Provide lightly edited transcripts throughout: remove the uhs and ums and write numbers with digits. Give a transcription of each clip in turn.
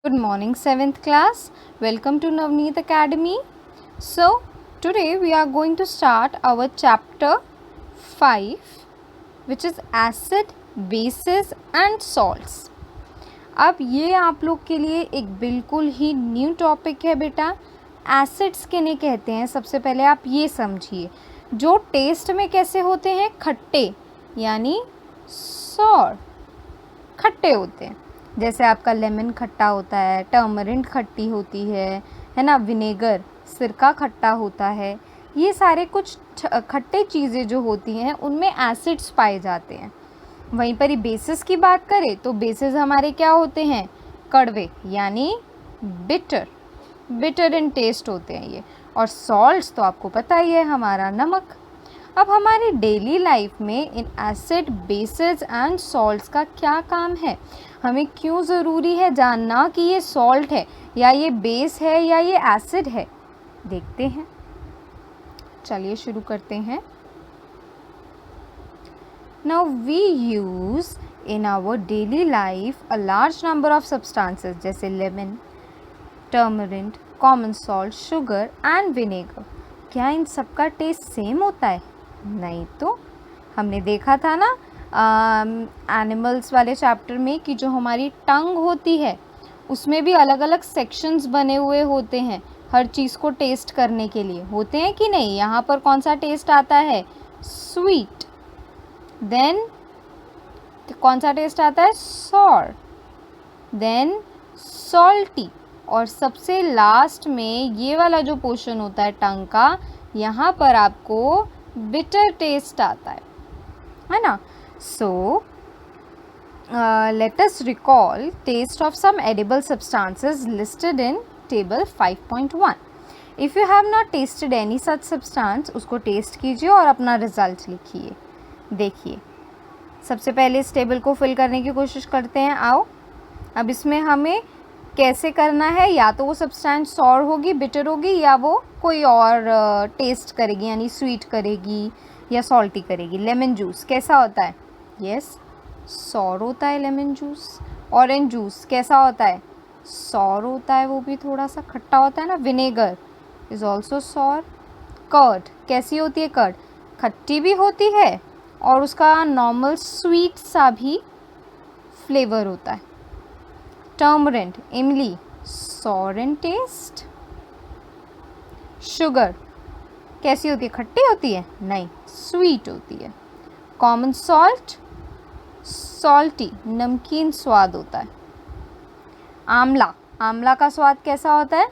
Good morning, 7th class. Welcome to Navneet Academy. So, today we are going to start our chapter 5, which is acid, bases and salts. अब ये आप लोग के लिए एक बिल्कुल ही न्यू टॉपिक है बेटा. एसिड्स किन्हें कहते हैं सबसे पहले आप ये समझिए. जो टेस्ट में कैसे होते हैं, खट्टे यानी सॉर, खट्टे होते हैं. जैसे आपका लेमन खट्टा होता है, टर्मरिंट खट्टी होती है ना, विनेगर सिरका खट्टा होता है. ये सारे कुछ खट्टे चीज़ें जो होती हैं उनमें एसिड्स पाए जाते हैं. वहीं पर ही बेसिस की बात करें तो बेसिस हमारे क्या होते हैं, कड़वे यानी बिटर, बिटर इन टेस्ट होते हैं ये. और सॉल्ट्स तो आपको पता ही है, हमारा नमक. अब हमारी डेली लाइफ में in acid, basis and salts का क्या काम है, हमें क्यों ज़रूरी है जानना कि ये सॉल्ट है या ये बेस है या ये एसिड है, देखते हैं. चलिए शुरू करते हैं. Now we use in our daily life a large number of substances जैसे lemon, turmeric, common salt, sugar and vinegar. क्या इन सब का टेस्ट सेम होता है? नहीं तो. हमने देखा था ना एनिमल्स वाले चैप्टर में कि जो हमारी टंग होती है उसमें भी अलग अलग सेक्शंस बने हुए होते हैं हर चीज़ को टेस्ट करने के लिए. होते हैं कि नहीं? यहाँ पर कौन सा टेस्ट आता है? स्वीट. देन कौन सा टेस्ट आता है? सॉर. Then salty. और सबसे लास्ट में ये वाला जो पोर्शन होता है टंग का, यहाँ पर आपको बिटर टेस्ट आता है ना. सो let us recall taste of some edible substances listed in table 5.1. if you have not tasted any such substance, उसको टेस्ट कीजिए और अपना रिजल्ट लिखिए. देखिए सबसे पहले इस टेबल को फिल करने की कोशिश करते हैं. आओ, अब इसमें हमें कैसे करना है, या तो वो सब्सटेंस सॉर होगी, बिटर होगी, या वो कोई और टेस्ट करेगी यानी स्वीट करेगी या सॉल्टी करेगी. लेमन जूस कैसा होता है? यस, सॉर होता है लेमन जूस. ऑरेंज जूस कैसा होता है? सॉर होता है, वो भी थोड़ा सा खट्टा होता है ना. Vinegar is also sour. Curd कैसी होती है? कर्ड खट्टी भी होती है और उसका नॉर्मल स्वीट सा भी फ्लेवर होता है. टर्मरिंट, इमली, सॉर इन टेस्ट. शुगर कैसी होती है? खट्टी होती है? नहीं, स्वीट होती है. कॉमन सॉल्ट, सॉल्टी, नमकीन स्वाद होता है. आंवला, आंवला का स्वाद कैसा होता है?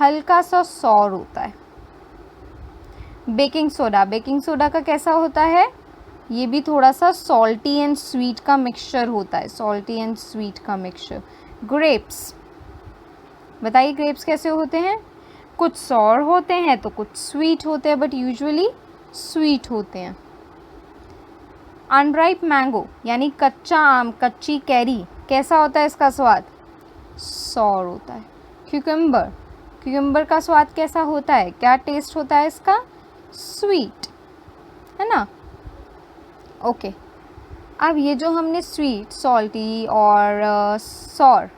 हल्का सा सॉर होता है. बेकिंग सोडा, बेकिंग सोडा का कैसा होता है? ये भी थोड़ा सा सॉल्टी एंड स्वीट का मिक्सचर होता है, सॉल्टी एंड स्वीट का मिक्सचर. ग्रेप्स, बताइए ग्रेप्स कैसे होते हैं? कुछ सॉर होते हैं तो कुछ स्वीट होते हैं, बट यूजुअली स्वीट होते हैं. अनराइप मैंगो यानी कच्चा आम, कच्ची कैरी, कैसा होता है इसका स्वाद? सॉर होता है. क्यूकम्बर, क्यूकम्बर का स्वाद कैसा होता है? क्या टेस्ट होता है इसका? स्वीट, है ना. ओके. अब ये जो हमने स्वीट, सॉल्टी और सॉर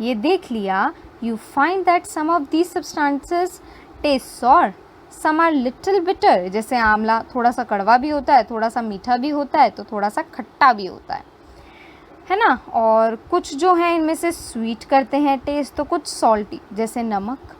ये देख लिया. You find that some of these substances taste sour, some are little bitter. जैसे आंवला थोड़ा सा कड़वा भी होता है, थोड़ा सा मीठा भी होता है, तो थोड़ा सा खट्टा भी होता है ना. और कुछ जो है इनमें से स्वीट करते हैं टेस्ट, तो कुछ सॉल्टी जैसे नमक.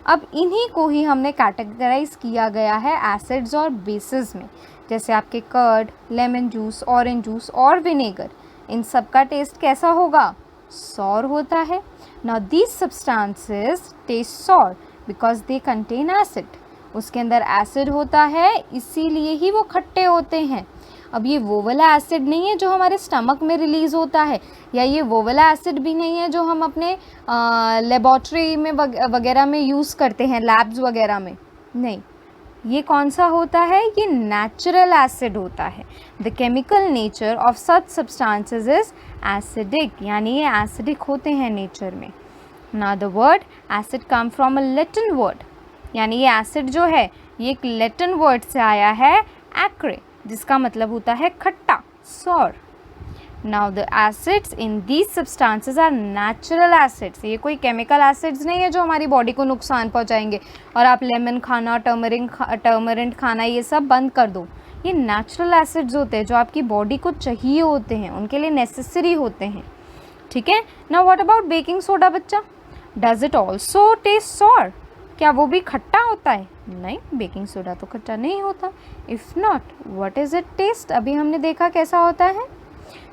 अब इन्हीं को ही हमने कैटेगराइज किया गया है एसिड्स और बेसिस में. जैसे आपके curd, lemon juice, orange juice और विनेगर, इन सब का टेस्ट कैसा होगा? सॉर होता है. Now these substances taste sour because they contain acid. उसके अंदर एसिड होता है, इसीलिए ही वो खट्टे होते हैं. अब ये वो वाला एसिड नहीं है जो हमारे स्टमक में रिलीज़ होता है, या ये वो वाला एसिड भी नहीं है जो हम अपने लेबॉर्ट्री में वगैरह में यूज़ करते हैं, लैब्स वगैरह में. नहीं, ये कौन सा होता है? ये नेचुरल एसिड होता है. The chemical nature of such substances is acidic, यानी ये एसिडिक होते हैं नेचर में. Now the word acid come from a Latin word, यानी ये एसिड जो है ये एक लैटिन वर्ड से आया है, एक्रे, जिसका मतलब होता है खट्टा, sour. Now the acids in these substances are natural acids. ये कोई केमिकल एसिड्स नहीं है जो हमारी बॉडी को नुकसान पहुंचाएंगे और आप लेमन खाना, टर्मरिन खाना ये सब बंद कर दो। ये नेचुरल एसिड्स होते हैं जो आपकी बॉडी को चाहिए होते हैं, उनके लिए नेसेसरी होते हैं। ठीक है। Now what about baking soda बच्चा? Does it also taste sour? क्या वो भी खट्टा होता है? नहीं, बेकिंग सोडा तो खट्टा नहीं होता। If not, what is it taste? अभी हमने देखा कैसा होता है।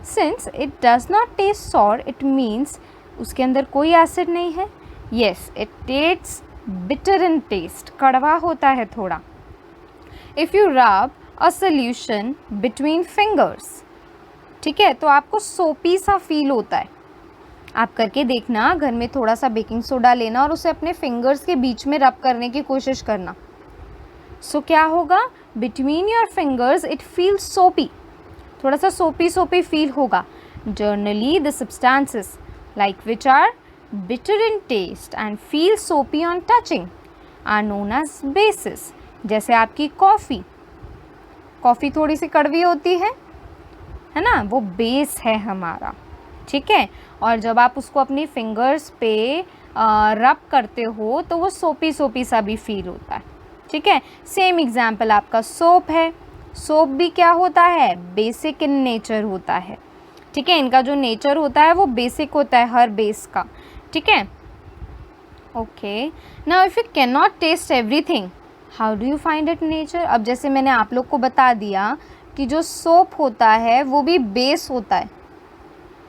Since it does not taste sour, it means उसके अंदर कोई एसिड नहीं है। Yes, it taste bitter in taste, कड़वा होता है थोड़ा। If you rub a solution between fingers, ठीक है, तो आपको सोपी सा फील होता है। आप करके देखना, घर में थोड़ा सा बेकिंग सोडा लेना और उसे अपने फिंगर्स के बीच में रब करने की कोशिश करना। सो क्या होगा? Between your fingers it feels soapy, थोड़ा सा सोपी सोपी फील होगा। Generally the substances like which are bitter in taste and feel soapy on touching are known as bases. जैसे आपकी कॉफ़ी थोड़ी सी कड़वी होती है ना, वो बेस है हमारा। ठीक है। और जब आप उसको अपनी फिंगर्स पे रब करते हो तो वो सोपी सोपी सा भी फील होता है। ठीक है। सेम एग्जाम्पल आपका सोप है। सोप भी क्या होता है? बेसिक इन नेचर होता है। ठीक है। इनका जो नेचर होता है वो बेसिक होता है हर बेस का। ठीक है। Okay, now if you can not taste everything, how do you find it nature? अब जैसे मैंने आप लोग को बता दिया कि जो सोप होता है वो भी बेस होता है,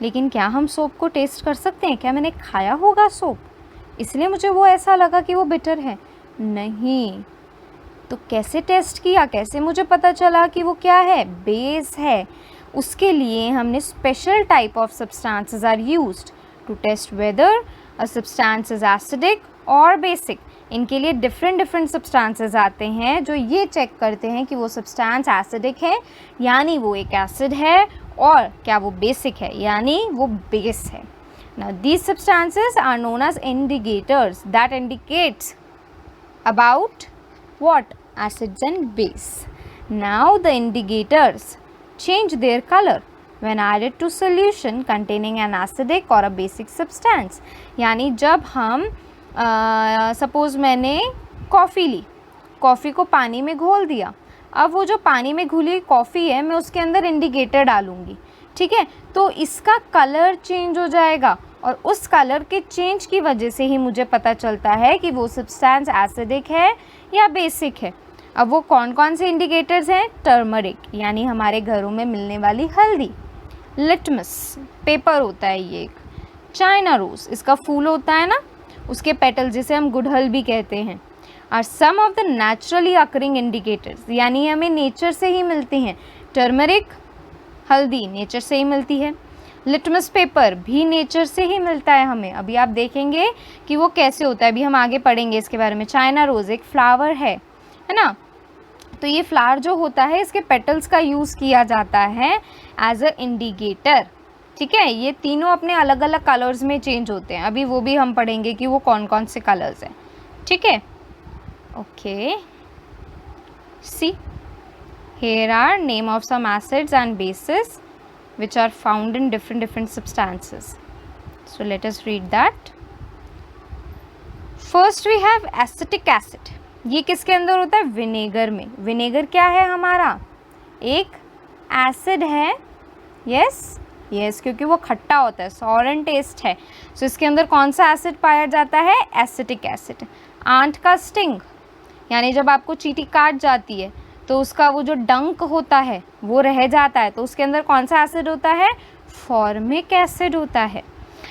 लेकिन क्या हम सोप को टेस्ट कर सकते हैं? क्या मैंने खाया होगा सोप इसलिए मुझे वो ऐसा लगा कि वो बिटर है? नहीं। तो कैसे टेस्ट किया? कैसे मुझे पता चला कि वो क्या है? बेस है। उसके लिए हमने special type of substances are used to test whether a substance is acidic और बेसिक। इनके लिए डिफरेंट सब्सटेंसेस आते हैं जो ये चेक करते हैं कि वो सब्सटेंस एसिडिक है यानी वो एक एसिड है, और क्या वो बेसिक है यानी वो बेस है। Now these substances are known as indicators that indicates about what? Acids and base. Now the indicators change their color when added to solution containing an acidic or a basic substance. यानी जब हम suppose मैंने coffee ली, coffee को पानी में घोल दिया, अब वो जो पानी में घुली कॉफ़ी है मैं उसके अंदर इंडिकेटर डालूँगी। ठीक है। तो इसका कलर चेंज हो जाएगा और उस कलर के चेंज की वजह से ही मुझे पता चलता है कि वो सब्सटेंस एसिडिक है या बेसिक है। अब वो कौन कौन से इंडिकेटर्स हैं? टर्मरिक यानी हमारे घरों में मिलने वाली हल्दी, लिटमस पेपर होता है ये एक, चाइना रोज़ इसका फूल होता है ना, उसके पेटल जिसे हम गुड़हल भी कहते हैं, are some of the naturally occurring indicators यानी हमें नेचर से ही मिलती हैं। टर्मरिक हल्दी नेचर से ही मिलती है, लिटमस पेपर भी नेचर से ही मिलता है हमें। अभी आप देखेंगे कि वो कैसे होता है, अभी हम आगे पढ़ेंगे इसके बारे में। चाइना रोज़ एक फ्लावर है ना, तो ये फ्लावर जो होता है इसके पेटल्स का यूज़ किया जाता है एज अ इंडिकेटर। ठीक है। ये तीनों अपने अलग अलग कलर्स में चेंज होते हैं, अभी वो भी हम पढ़ेंगे कि वो कौन कौन से कलर्स हैं। ठीक है। Okay, see here are name of some acids and bases which are found in different substances. So let us read that. First we have acetic acid. ये किसके अंदर होता है? विनेगर में। विनेगर क्या है हमारा? एक एसिड है। यस, क्योंकि वो खट्टा होता है, सॉर एंड टेस्ट है। सो इसके अंदर कौन सा एसिड पाया जाता है? Acetic acid. आंट का स्टिंग यानी जब आपको चींटी काट जाती है तो उसका वो जो डंक होता है वो रह जाता है, तो उसके अंदर कौन सा एसिड होता है? फॉर्मिक एसिड होता है।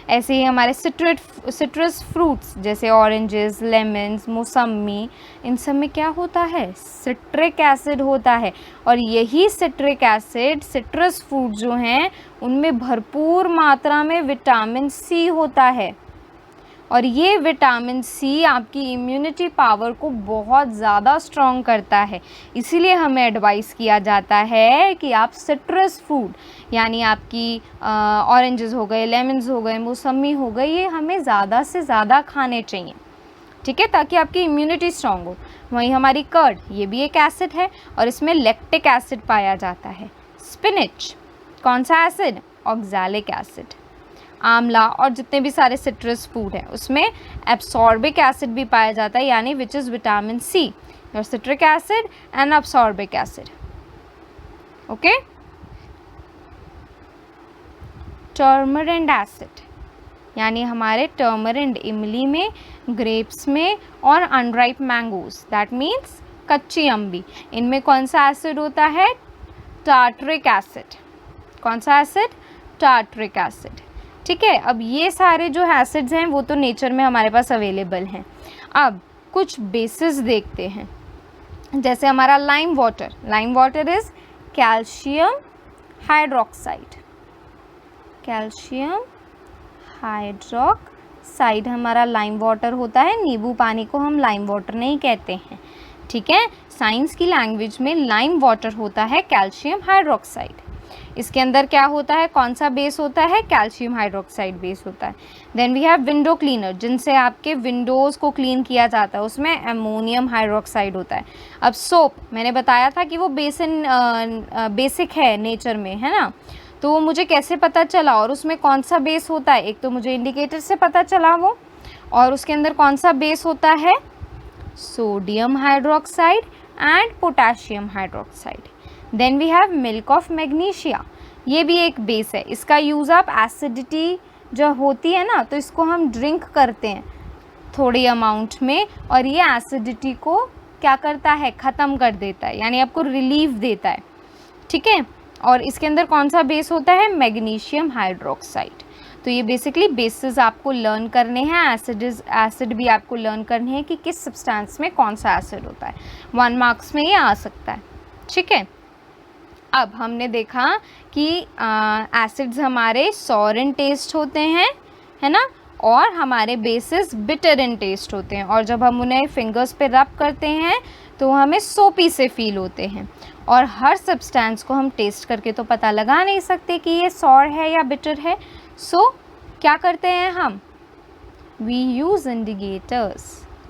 ऐसे ही हमारे सिट्रस फ्रूट्स जैसे ऑरेंजेस, लेमन्स, मौसमी, इन सब में क्या होता है? सिट्रिक एसिड होता है। और यही सिट्रिक एसिड सिट्रस फ्रूट जो हैं उनमें भरपूर मात्रा में विटामिन सी होता है, और ये विटामिन सी आपकी इम्यूनिटी पावर को बहुत ज़्यादा स्ट्रॉन्ग करता है। इसीलिए हमें एडवाइस किया जाता है कि आप सिट्रस फ्रूट यानी आपकी ऑरेंजेस हो गए, लेमन्स हो गए, मौसमी हो गए, ये हमें ज़्यादा से ज़्यादा खाने चाहिए। ठीक है, ताकि आपकी इम्यूनिटी स्ट्रॉन्ग हो। वहीं हमारी कर्ड, ये भी एक एसिड है और इसमें लैक्टिक एसिड पाया जाता है। स्पिनच, कौन सा एसिड? Oxalic acid. आंवला और जितने भी सारे सिट्रस फूड हैं उसमें एब्सॉर्बिक एसिड भी पाया जाता है, यानी which is vitamin C, your citric acid and ascorbic acid. Okay. Tamarind acid, यानी हमारे टर्मरिंड इमली में, ग्रेप्स में और अनराइप मैंगोज, दैट मीन्स कच्ची अम्बी, इनमें कौन सा एसिड होता है? Tartaric acid. कौन सा एसिड? Tartaric acid. ठीक है। अब ये सारे जो एसिड्स हैं वो तो नेचर में हमारे पास अवेलेबल हैं। अब कुछ बेसिस देखते हैं, जैसे हमारा lime water. Lime water is calcium hydroxide. Calcium hydroxide हमारा लाइम वाटर होता है। नींबू पानी को हम लाइम वाटर नहीं कहते हैं। ठीक है। साइंस की लैंग्वेज में लाइम वाटर होता है कैल्शियम हाइड्रोक्साइड। इसके अंदर क्या होता है? कौन सा बेस होता है? कैल्शियम हाइड्रोक्साइड बेस होता है। Then we have window cleaner, जिनसे आपके विंडोज़ को क्लीन किया जाता है, उसमें अमोनियम हाइड्रोक्साइड होता है। अब सोप, मैंने बताया था कि वो बेसिक है नेचर में, है ना, तो वो मुझे कैसे पता चला और उसमें कौन सा बेस होता है? एक तो मुझे इंडिकेटर से पता चला वो, और उसके अंदर कौन सा बेस होता है? Sodium hydroxide and potassium hydroxide. Then we have milk of magnesia, ये भी एक बेस है। इसका यूज़ आप एसिडिटी जो होती है ना, तो इसको हम ड्रिंक करते हैं थोड़ी अमाउंट में, और ये एसिडिटी को क्या करता है? ख़त्म कर देता है, यानी आपको रिलीफ देता है। ठीक है। और इसके अंदर कौन सा बेस होता है? Magnesium hydroxide. तो ये बेसिकली बेसिस आपको लर्न करने हैं। एसिड भी आपको लर्न करने हैं कि किस सब्सटेंस में कौन सा एसिड होता है। 1 मार्क्स में ये आ सकता है। ठीक है। अब हमने देखा कि एसिड्स हमारे सॉर इन टेस्ट होते हैं, है ना, और हमारे बेसिस बिटर इन टेस्ट होते हैं, और जब हम उन्हें फिंगर्स पे रब करते हैं तो हमें सोपी से फील होते हैं। और हर सब्सटेंस को हम टेस्ट करके तो पता लगा नहीं सकते कि ये सॉर है या बिटर है। सो क्या करते हैं हम? We use indicators.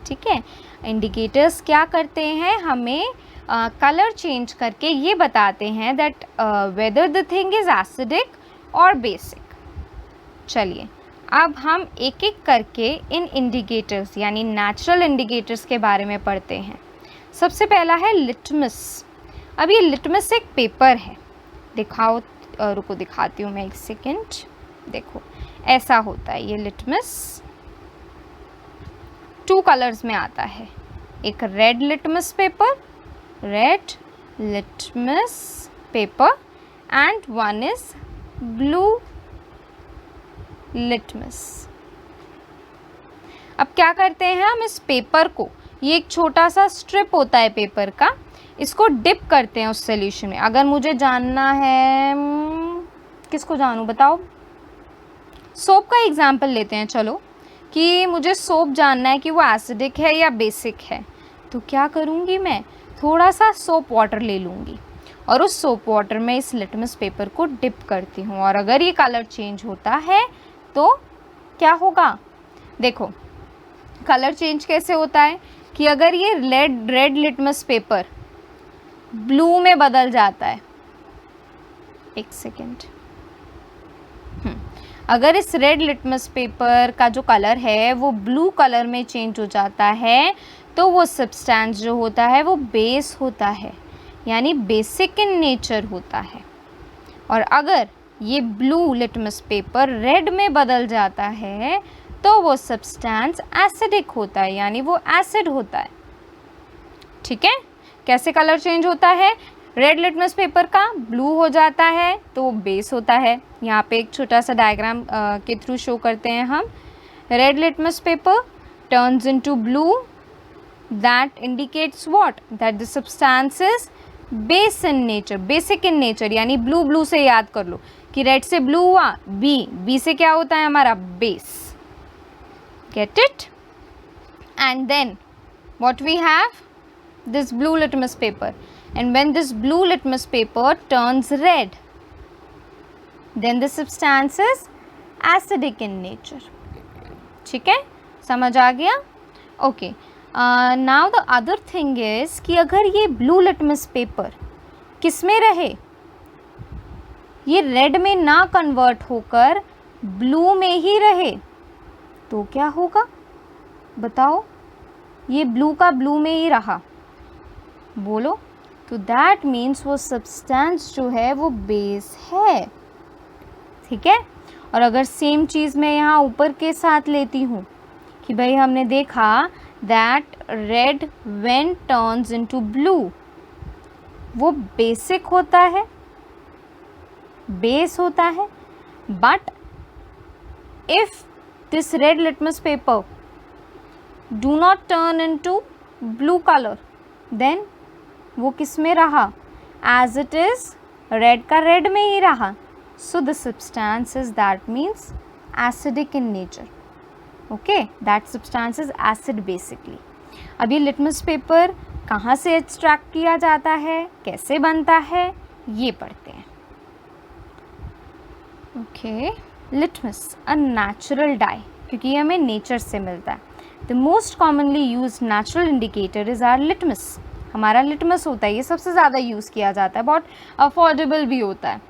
ठीक है। इंडिकेटर्स क्या करते हैं? हमें कलर चेंज करके ये बताते हैं that whether the thing is acidic और बेसिक। चलिए अब हम एक एक करके इन इंडिकेटर्स यानी नेचुरल इंडिकेटर्स के बारे में पढ़ते हैं। सबसे पहला है लिटमस। अब ये लिटमस एक पेपर है, दिखाओ, रुको दिखाती हूँ मैं, एक सेकेंड। देखो ऐसा होता है ये लिटमस। 2 कलर्स में आता है, एक red litmus paper, red litmus paper, and one is blue litmus. अब क्या करते हैं हम इस पेपर को, ये एक छोटा सा स्ट्रिप होता है पेपर का, इसको डिप करते हैं उस सॉल्यूशन में। अगर मुझे जानना है, किसको जानूँ बताओ? सोप का एग्जाम्पल लेते हैं चलो, कि मुझे सोप जानना है कि वो एसिडिक है या बेसिक है। तो क्या करूँगी मैं? थोड़ा सा सोप वाटर ले लूँगी और उस सोप वाटर में इस लिटमस पेपर को डिप करती हूँ, और अगर ये कलर चेंज होता है तो क्या होगा? देखो कलर चेंज कैसे होता है कि अगर ये रेड लिटमस पेपर ब्लू में बदल जाता है, एक सेकेंड, अगर इस रेड लिटमस पेपर का जो कलर है वो ब्लू कलर में चेंज हो जाता है, तो वो सब्सटेंस जो होता है वो बेस होता है, यानी बेसिक इन नेचर होता है। और अगर ये ब्लू लिटमस पेपर रेड में बदल जाता है तो वो सब्सटेंस एसिडिक होता है, यानी वो एसिड होता है। ठीक है। कैसे कलर चेंज होता है? रेड लिटमस पेपर का ब्लू हो जाता है तो वो बेस होता है। यहाँ पे एक छोटा सा डायग्राम के थ्रू शो करते हैं हम। Red litmus paper turns into blue, that indicates what? That the substance is base in nature, basic in nature, यानी ब्लू ब्लू से याद कर लो कि रेड से ब्लू हुआ, बी से क्या होता है हमारा? Base. Get it? And then what we have? this blue litmus paper, and when this blue litmus paper turns red, then the substance is acidic in nature. ठीक है, समझ आ गया? Okay, now the other thing is कि अगर ये blue litmus paper किस में रहे? ये रेड में ना कन्वर्ट होकर ब्लू में ही रहे तो क्या होगा बताओ? ये ब्लू का ब्लू में ही रहा, बोलो। तो दैट मीन्स वो सब्सटेंस जो है वो बेस है, ठीक है। और अगर सेम चीज़ मैं यहाँ ऊपर के साथ लेती हूँ कि भाई हमने देखा that red when turns into blue, वो बेसिक होता है, बेस होता है, but if this red litmus paper do not turn into blue colour, then वो किस में रहा? एज इट इज रेड का रेड में ही रहा। So the substance is that means acidic in nature, okay, that substance is acid basically. अब ये लिटमस पेपर कहाँ से एक्सट्रैक्ट किया जाता है, कैसे बनता है, ये पढ़ते हैं। Okay, litmus a natural dye, क्योंकि ये हमें नेचर से मिलता है। The most commonly use natural indicator is our litmus, हमारा लिटमस होता है, ये सबसे ज़्यादा यूज़ किया जाता है, बहुत अफोर्डेबल भी होता है।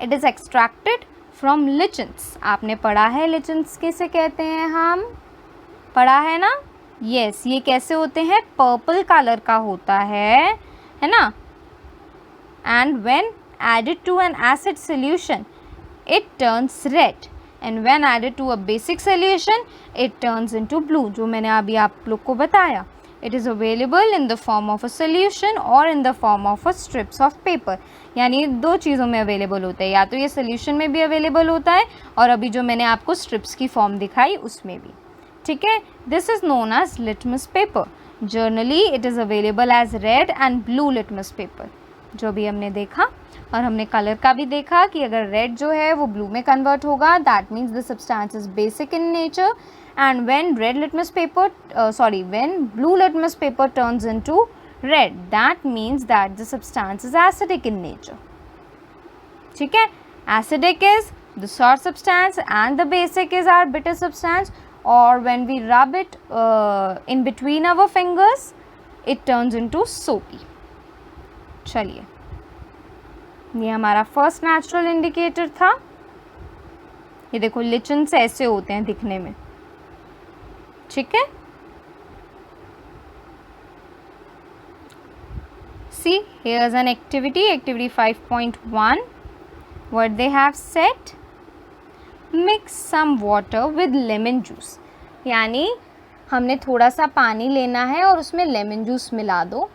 इट इज़ एक्सट्रैक्टेड फ्रॉम लिचन्स, आपने पढ़ा है लिचन्स कैसे कहते हैं, हम पढ़ा है ना? यस, ये कैसे होते हैं? पर्पल कलर का होता है ना। And when added to an acid solution it turns red, and when added to a basic solution it turns into blue, जो मैंने अभी आप लोग को बताया। It is available in the form of a solution or in the form of a strips of paper, यानी दो चीज़ों में अवेलेबल होता है, या तो ये सोल्यूशन में भी अवेलेबल होता है और अभी जो मैंने आपको स्ट्रिप्स की फॉर्म दिखाई उसमें भी, ठीक है। This is known as litmus paper. Generally it is available as red and blue litmus paper, जो भी हमने देखा। और हमने कलर का भी देखा कि अगर रेड जो है वो ब्लू में कन्वर्ट होगा, that means the substance is basic in nature, and when when blue litmus paper turns into red, that means that the substance is acidic in nature, ठीक है। acidic is the sour substance and the basic is our bitter substance, or when we rub it in between our fingers it turns into soapy। चलिए, ये हमारा first natural indicator था। ये देखो लिचन्स ऐसे होते हैं दिखने में, ठीक है। See, here's an activity 5.1. What they have said, mix some water with lemon juice, यानी हमने थोड़ा सा पानी लेना है और उसमें लेमन जूस मिला दो,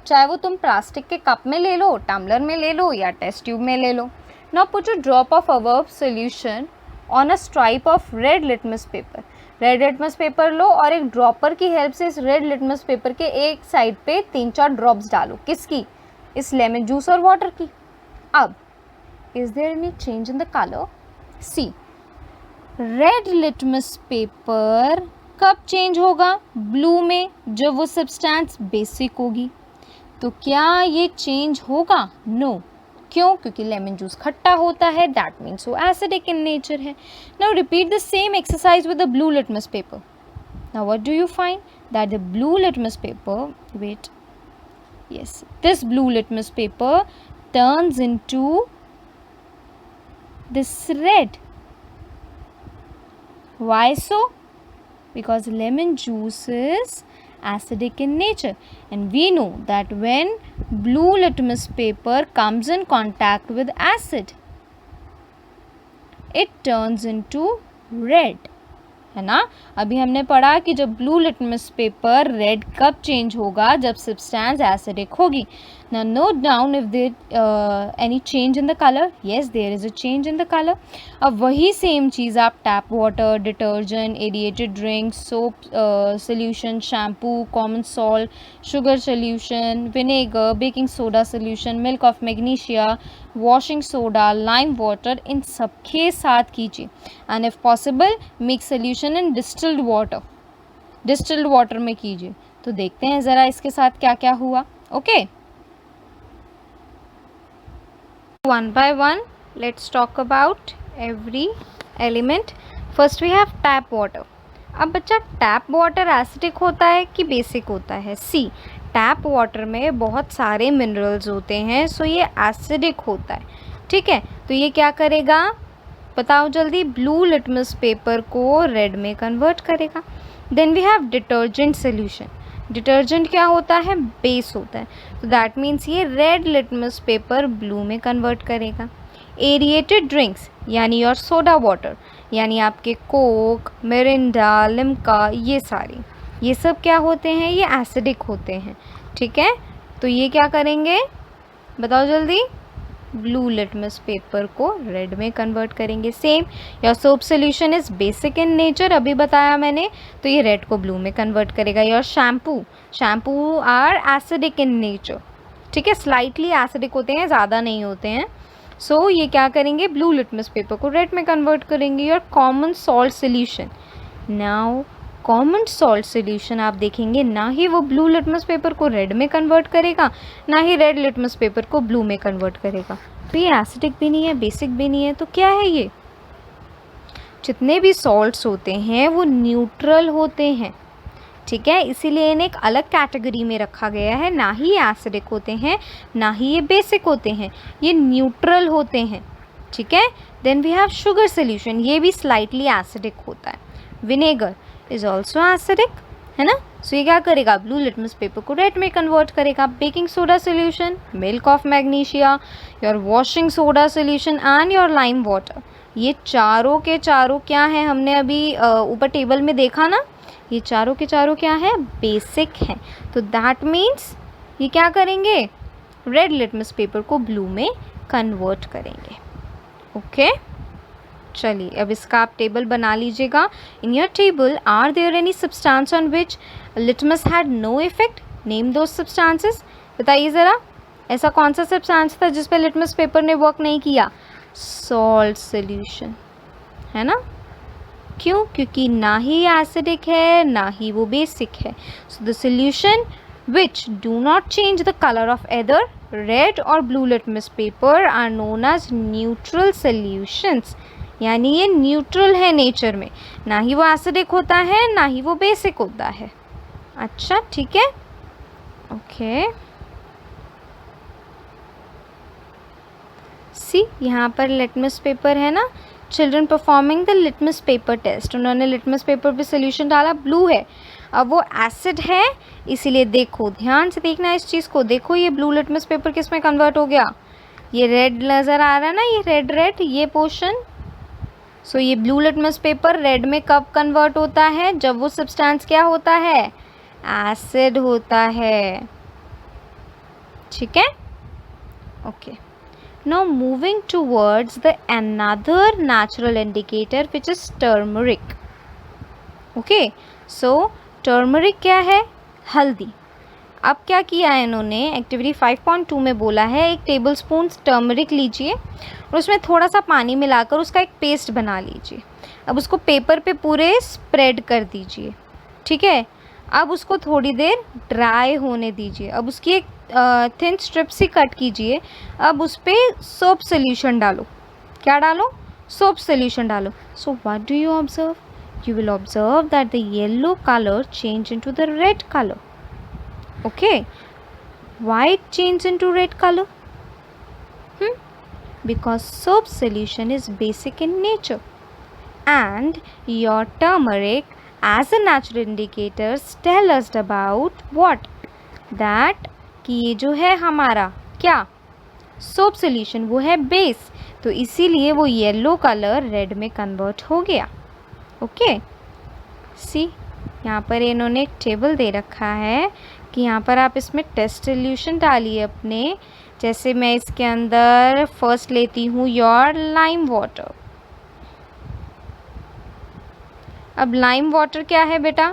चाहे वो तुम प्लास्टिक के कप में ले लो, टम्बलर में ले लो या टेस्ट ट्यूब में ले लो। Now put a drop of our solution on a stripe of red litmus paper. Red litmus paper लो और एक ड्रॉपर की हेल्प से इस रेड लिटमस पेपर के एक साइड पे 3-4 ड्रॉप्स डालो। किसकी? इस लेमन जूस और वाटर की। अब is there any change in the colour? See, red litmus paper कब चेंज होगा? ब्लू में, जब वो सब्सटेंस बेसिक होगी। तो क्या ये चेंज होगा? नो। क्यों? क्योंकि लेमन जूस खट्टा होता है, दैट मीन्स वो एसिडिक इन नेचर है। Now repeat the same exercise with the blue litmus paper. Now what do you find? That the blue litmus paper, wait, yes, this blue litmus paper turns into this red. Why so? Because lemon juice is acidic in nature, and we know that when blue litmus paper comes in contact with acid, it turns into red, है ना। अभी हमने पढ़ा कि जब blue litmus paper red कब change होगा? जब सब्सटेंस एसिडिक होगी। Now note down if there any change in the color. Yes, there is a change in the color. अब वही सेम चीज़ आप tap water, detergent, aerated drink, soap solution, shampoo, common salt, sugar solution, vinegar, baking soda solution, milk of magnesia, washing soda, lime water, इन सब के साथ कीजिए। And if possible mix solution in distilled water, distilled water में कीजिए। तो देखते हैं ज़रा इसके साथ क्या क्या हुआ। Okay, one by one let's talk about every element. First we have tap water. अब बच्चा टैप वाटर एसिडिक होता है कि बेसिक होता है? सी, टैप वाटर में बहुत सारे मिनरल्स होते हैं, सो ये एसिडिक होता है। ठीक है, तो ये क्या करेगा बताओ जल्दी, ब्लू लिटमस पेपर को रेड में कन्वर्ट करेगा। Then we have detergent solution. Detergent क्या होता है, बेस होता है, तो दैट मीन्स ये रेड लिटमस पेपर ब्लू में कन्वर्ट करेगा। एरिएटेड ड्रिंक्स यानी योर सोडा वाटर, यानी आपके कोक, मिरिंडा, लिम्का, ये सारी, ये सब क्या होते हैं, ये एसिडिक होते हैं। ठीक है, तो ये क्या करेंगे बताओ जल्दी, ब्लू लिटमस पेपर को रेड में कन्वर्ट करेंगे। Same, your soap solution is basic in nature, अभी बताया मैंने, तो ये रेड को ब्लू में कन्वर्ट करेगा। Your shampoo are acidic in nature, ठीक है, स्लाइटली एसिडिक होते हैं, ज़्यादा नहीं होते हैं। सो ये क्या करेंगे, ब्लू लिटमस पेपर को रेड में कन्वर्ट करेंगे। Your common salt solution, now common salt solution आप देखेंगे ना ही वो ब्लू लिटमस पेपर को रेड में कन्वर्ट करेगा, ना ही रेड लिटमस पेपर को ब्लू में कन्वर्ट करेगा। तो ये एसिडिक भी नहीं है, बेसिक भी नहीं है, तो क्या है ये, जितने भी सॉल्ट्स होते हैं वो न्यूट्रल होते हैं। ठीक है, इसीलिए इन्हें एक अलग कैटेगरी में रखा गया है, ना ही एसिडिक होते हैं ना ही ये बेसिक होते हैं, ये न्यूट्रल होते हैं। ठीक है, then we have sugar solution, ये भी स्लाइटली एसिडिक होता है। विनेगर इज ऑल्सो एसिडिक, है ना, सो ये क्या करेगा, ब्लू लिटमस पेपर को रेड में कन्वर्ट करेगा। Baking soda solution, milk of magnesia, your washing soda solution and your lime water, ये चारों के चारों क्या है, हमने अभी ऊपर टेबल में देखा ना, ये चारों के चारों क्या है, बेसिक हैं। तो दैट मीन्स ये क्या करेंगे, रेड लिटमस पेपर को ब्लू में कन्वर्ट करेंगे। ओके, चलिए अब इसका आप टेबल बना लीजिएगा। In your table, are there any substance on which litmus had no effect, name those substances, बताइए ज़रा, ऐसा कौन सा सब्सटेंस था जिस पे लिटमस पेपर ने वर्क नहीं किया, सॉल्ट सोल्यूशन, है ना, क्यों, क्योंकि ना ही एसिडिक है ना ही वो बेसिक है। So the solution which do not change the colour of either red or blue litmus paper are known as neutral solutions, यानी ये न्यूट्रल है नेचर में, ना ही वो एसिडिक होता है ना ही वो बेसिक होता है। अच्छा ठीक है, ओके, सी यहाँ पर लिटमस पेपर है ना, children performing the litmus paper test, उन्होंने लिटमस पेपर पे सोल्यूशन डाला, ब्लू है, अब वो एसिड है, इसीलिए देखो ध्यान से देखना इस चीज़ को, देखो ये ब्लू लिटमस पेपर किस में कन्वर्ट हो गया, ये रेड नज़र आ रहा है ना, ये रेड रेड ये पोर्शन। सो ये ब्लू लिटमस पेपर रेड में कब कन्वर्ट होता है, जब वो सब्सटेंस क्या होता है, एसिड होता है। ठीक है, okay, now moving towards the another natural indicator which is turmeric. okay, so turmeric क्या है, हल्दी। अब क्या किया है इन्होंने, एक्टिविटी 5.2 में बोला है एक टेबल स्पून टर्मरिक लीजिए और उसमें थोड़ा सा पानी मिलाकर उसका एक पेस्ट बना लीजिए। अब उसको पेपर पे पूरे स्प्रेड कर दीजिए। ठीक है, अब उसको थोड़ी देर ड्राई होने दीजिए। अब उसकी एक थिन स्ट्रिप सी कट कीजिए। अब उस पर सोप सोल्यूशन डालो। क्या डालो, सोप सोल्यूशन डालो। So what do you observe, you will observe that the yellow color change into the red color. Okay, why it change into red color? Because soap solution is basic in nature and your turmeric as a natural indicators tell us about what, that कि ये जो है हमारा क्या soap solution वो है base, तो इसीलिए वो येलो कलर रेड में कन्वर्ट हो गया। ओके, सी यहाँ पर इन्होंने एक टेबल दे रखा है कि यहाँ पर आप इसमें टेस्ट सोल्यूशन डालिए अपने। जैसे मैं इसके अंदर फर्स्ट लेती हूँ योर लाइम वाटर। अब लाइम वाटर क्या है बेटा,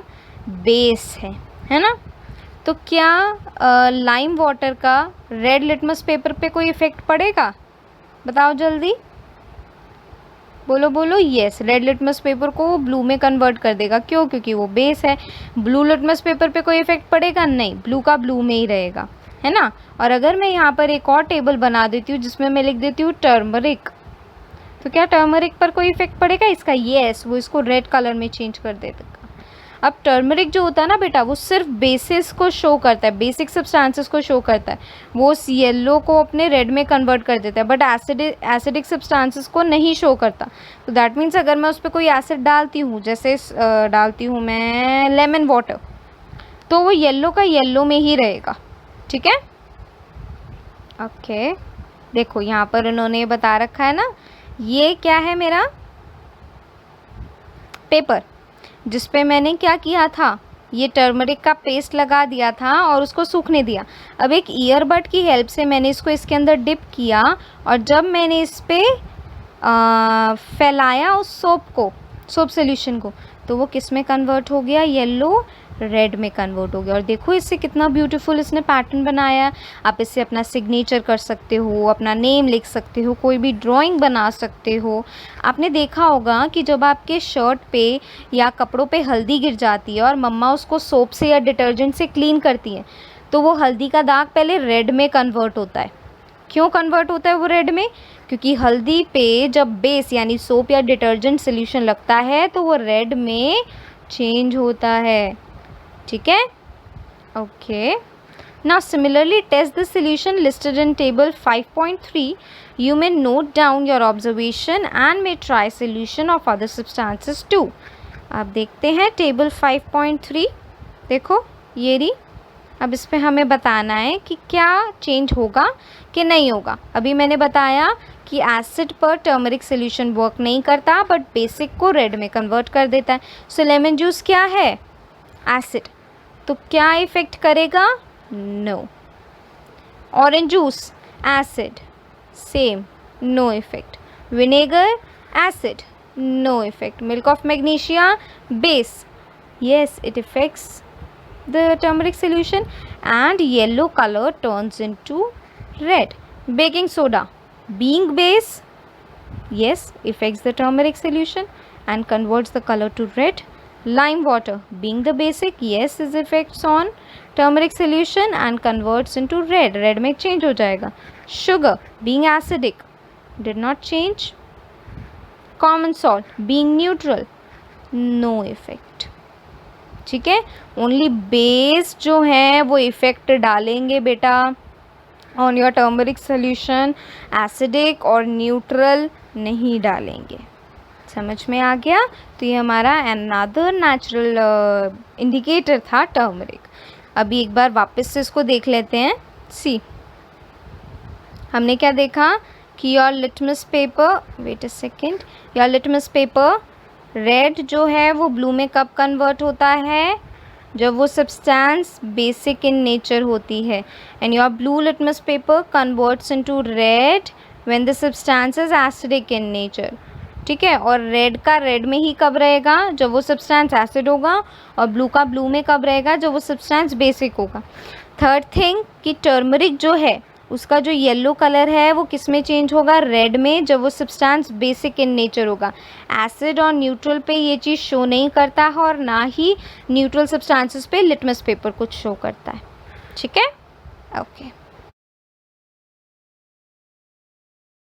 बेस है ना। तो क्या लाइम वाटर का रेड लिटमस पेपर पे कोई इफ़ेक्ट पड़ेगा, बताओ जल्दी, बोलो बोलो। यस, रेड लिटमस पेपर को वो ब्लू में कन्वर्ट कर देगा। क्यों, क्योंकि वो बेस है। ब्लू लिटमस पेपर पे कोई इफेक्ट पड़ेगा नहीं, ब्लू का ब्लू में ही रहेगा, है ना। और अगर मैं यहाँ पर एक और टेबल बना देती हूँ जिसमें मैं लिख देती हूँ टर्मरिक, तो क्या टर्मरिक पर कोई इफेक्ट पड़ेगा इसका? यस, वो इसको रेड कलर में चेंज कर देगा। अब टर्मरिक जो होता है ना बेटा, वो सिर्फ बेसिस को शो करता है, बेसिक सब्सटेंसेस को शो करता है, वो उस येलो को अपने रेड में कन्वर्ट कर देता है, बट एसिडिक सब्सटेंसेस को नहीं शो करता। तो दैट मीन्स अगर मैं उस पर कोई एसिड डालती हूँ, जैसे डालती हूँ मैं लेमन वाटर, तो वो येलो का येलो में ही रहेगा। ठीक है, ओके। देखो यहाँ पर उन्होंने बता रखा है ना, ये क्या है मेरा पेपर, जिस पे मैंने क्या किया था, ये टर्मरिक का पेस्ट लगा दिया था और उसको सूखने दिया। अब एक ईयरबड की हेल्प से मैंने इसको इसके अंदर डिप किया, और जब मैंने इस पे फैलाया उस सोप सोल्यूशन को, तो वो किस में कन्वर्ट हो गया, येलो रेड में कन्वर्ट हो गया। और देखो इससे कितना ब्यूटीफुल इसने पैटर्न बनाया। आप इससे अपना सिग्नेचर कर सकते हो, अपना नेम लिख सकते हो, कोई भी ड्राइंग बना सकते हो। आपने देखा होगा कि जब आपके शर्ट पे या कपड़ों पे हल्दी गिर जाती है और मम्मा उसको सोप से या डिटर्जेंट से क्लीन करती हैं, तो वो हल्दी का दाग पहले रेड में कन्वर्ट होता है। क्यों कन्वर्ट होता है वो रेड में? क्योंकि हल्दी पे जब बेस यानी सोप या डिटर्जेंट सोल्यूशन लगता है तो वो रेड में चेंज होता है। ठीक है, okay. Now similarly test the solution listed in table 5.3. You may note down your observation and may try solution of other substances too. अब देखते हैं टेबल 5.3। देखो ये रही। अब इस पे हमें बताना है कि क्या चेंज होगा कि नहीं होगा। अभी मैंने बताया कि एसिड पर टर्मरिक सोल्यूशन वर्क नहीं करता, बट बेसिक को रेड में कन्वर्ट कर देता है। सो लेमन जूस क्या है? एसिड। तो क्या इफ़ेक्ट करेगा? No. Orange juice acid, same, no effect. Vinegar acid, no effect. Milk of magnesia base, yes it affects the turmeric solution and yellow color turns into red. Baking soda being base, yes affects the turmeric solution and converts the color to red. Lime water being the basic, yes is effects on turmeric solution and converts into red, red में change हो जाएगा. Sugar being acidic did not change. Common salt being neutral, no effect. ठीक है, only base जो है वो effect डालेंगे बेटा on your turmeric solution, acidic और न्यूट्रल नहीं डालेंगे। समझ में आ गया? तो ये हमारा अनदर नेचुरल इंडिकेटर था टर्मरिक। अभी एक बार वापस से इसको देख लेते हैं। सी, हमने क्या देखा कि your litmus paper, wait a second, your litmus paper red जो है वो ब्लू में कब कन्वर्ट होता है? जब वो सब्सटेंस बेसिक इन नेचर होती है। And your blue litmus paper converts into red when the substance is acidic in nature. ठीक है, और रेड का रेड में ही कब रहेगा? जब वो सब्सटेंस एसिड होगा। और ब्लू का ब्लू में कब रहेगा? जब वो सब्सटेंस बेसिक होगा। थर्ड थिंग कि टर्मरिक जो है उसका जो येलो कलर है वो किस में चेंज होगा? रेड में, जब वो सब्सटेंस बेसिक इन नेचर होगा। एसिड और न्यूट्रल पे ये चीज़ शो नहीं करता है और ना ही न्यूट्रल सब्सटेंसेस पे लिटमस पेपर कुछ शो करता है। ठीक है, ओके।